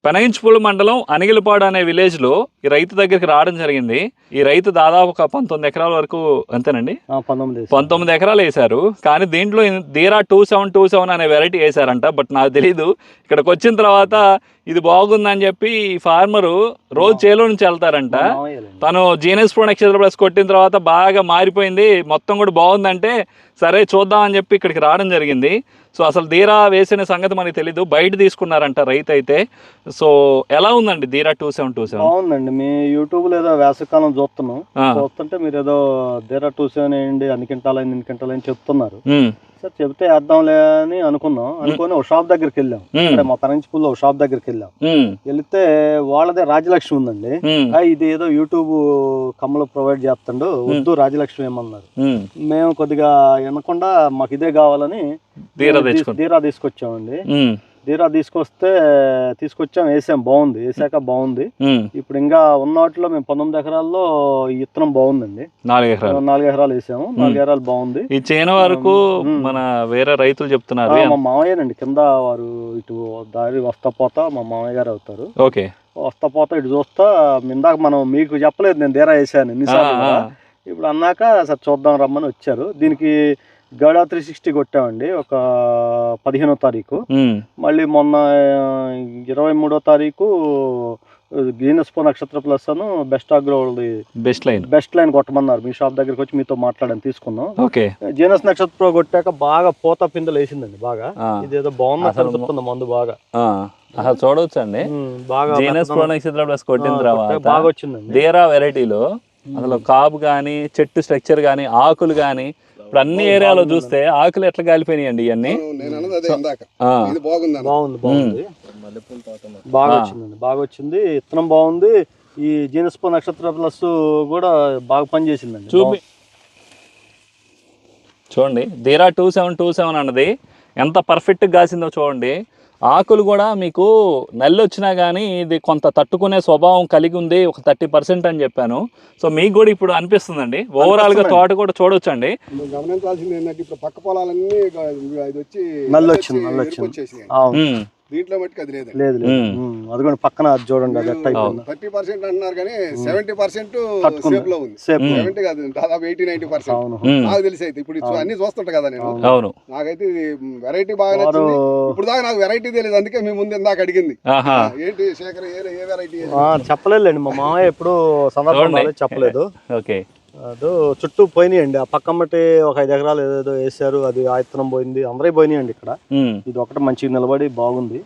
పెనగించిపూడి మండలం అనిగిలపాడు అనే విలేజ్ లో ఈ రైతు దగ్గరికి రావడం జరిగింది. ఈ రైతు దాదాపు ఒక 19 ఎకరాల వరకు అంతేనండి, 19 ఎకరాలు వేశారు. కానీ దీంట్లో ధీరా 2727 అనే వెరైటీ వేశారంట. బట్ నాకు తెలీదు, ఇక్కడికి వచ్చిన తర్వాత ఇది బాగుందని చెప్పి ఫార్మరు రోజు చేలో నుంచి వెళ్తారంట. తను జీనస్ ప్రో నక్షత్ర ప్లస్ కొట్టిన తర్వాత బాగా మారిపోయింది, మొత్తం కూడా బాగుందంటే సరే చూద్దామని చెప్పి ఇక్కడికి రావడం జరిగింది. సో అసలు ధీరా వేసిన సంగతి మనకి తెలీదు, బయట తీసుకున్నారంట రైతు అయితే. సో ఎలా ఉందండి ధీరా 2727? బాగుందండి. మీ యూట్యూబ్ లో ఏదో వేసవికాలం చూస్తుంటే మీరు ఏదో ధీరా 27 వేయండి, అన్ని కింటాలని ఇన్ని కింటాలని చెప్తున్నారు. సార్ చెప్తే వేద్దాంలే అని అనుకొని ఒక షాప్ దగ్గరికి వెళ్ళాం. ఇక్కడ మా పెనంచిపూడిలో ఒక షాప్ దగ్గరికి వెళ్ళాం. వెళితే వాళ్ళదే రాజలక్ష్మి ఉందండి. ఇది ఏదో యూట్యూబ్ కమ్మలు ప్రొవైడ్ చేస్తాడు, వద్దు రాజలక్ష్మి ఏమన్నారు. మేము కొద్దిగా వినకుండా మాకు ఇదే కావాలని ధీరా తీసుకొచ్చామండి. ధీరా తీసుకొచ్చాం, వేసాం, బాగుంది. వేసాక బాగుంది. ఇప్పుడు ఇంకా ఉన్న వాటిలో మేము 19 ఎకరాల్లో ఇత్తనం బాగుందండి. 4 ఎకరాలు వేసాము. 4 ఎకరాలు బాగుంది. ఈ చేను వరకు మన వేరే రైతులు చెప్తున్నారు. మా మామయ్యనండి, కింద వారు ఇటు దారి వస్తా పోతా మా మామయ్య గారు అవుతారు. ఓకే, వస్తా పోతా ఇటు చూస్తా. ఇందాక మనం మీకు చెప్పలేదు నేను ధీరా వేసాను ఎన్నిసార్లు. ఇప్పుడు అన్నాక సార్ చూద్దాం రమ్మని వచ్చారు. దీనికి గడా 360 కొట్టామండి ఒక 15వ తారీఖు. మళ్ళీ మొన్న 23వ తారీఖు జీనస్ ప్రో నక్షత్ర ప్లస్ అను బెస్ట్ అగ్రో బెస్ట్ లైన్ కొట్టమన్నారు. మీ షాప్ దగ్గరికి వచ్చి మీతో మాట్లాడని తీసుకున్నాం. జీనస్ నక్షత్ర ప్రో కొట్టాక బాగా పూత పిందెలు వేసిందండి. బాగా ఇదేదో బాగుంది మందు బాగా అసలు చూడవచ్చండి. బాగా జీనస్ ప్రో నక్షత్ర ప్లస్ కొట్టిన తర్వాత బాగా వచ్చిందండి. ధీరా వెరైటీలో అసలు కాపు కానీ, చెట్టు స్ట్రక్చర్ కానీ, ఆకులు కానీ, ఇప్పుడు అన్ని ఏరియాలో చూస్తే ఆకులు ఎట్లా కాలిపోయినాయండి ఇవన్నీ. బాగుంది, బాగా వచ్చిందండి, బాగా వచ్చింది. ఇత్తనం బాగుంది. ఈ జీనస్ ప్రో నక్షత్ర ప్లస్ కూడా బాగా పనిచేసిందండి. చూడండి ధీరా 2727 అన్నది ఎంత పర్ఫెక్ట్గా కాసిందో చూడండి. ఆకులు కూడా మీకు నల్లి వచ్చినా కానీ ఇది కొంత తట్టుకునే స్వభావం కలిగి ఉంది, ఒక 30% అని చెప్పాను. సో మీకు కూడా ఇప్పుడు అనిపిస్తుందండి, ఓవరాల్ గా తోట కూడా చూడొచ్చండి. గమనించాల్సింది ఏంటంటే ఇప్పుడు పక్క పొలాలన్నీ నల్లి వచ్చింది. దీంట్లో మట్టుకు అది లేదు. అది కూడా పక్కన చూడండి, అది 30% అంటున్నారు కానీ 70% సేఫ్ లో ఉంది. 70 కాదు, దాదాపు 80-90%. నాకు తెలిసి అయితే ఇప్పుడు అన్ని చూస్తుంటా కదా నేను. నాకైతే ఇది వెరైటీ బాగా నచ్చింది. ఇప్పుడు దాకా నాకు వెరైటీ తెలియదు, అందుకే మీ ముందు ఇందాక అడిగింది ఏంటి శేఖర్ ఏ వెరైటీ చెప్పలేదండి. మా మామయ్య ఎప్పుడు సందర్భం చెప్పలేదు. చుట్టూ పోయినాయండి. ఆ పక్కమ్మటి ఒక 5 ఎకరాలు ఏదో వేసారు, అది ఆయత్తనం పోయింది. అందరూ పోయినాయండి. ఇక్కడ ఇది ఒకటి మంచిగా నిలబడి బాగుంది.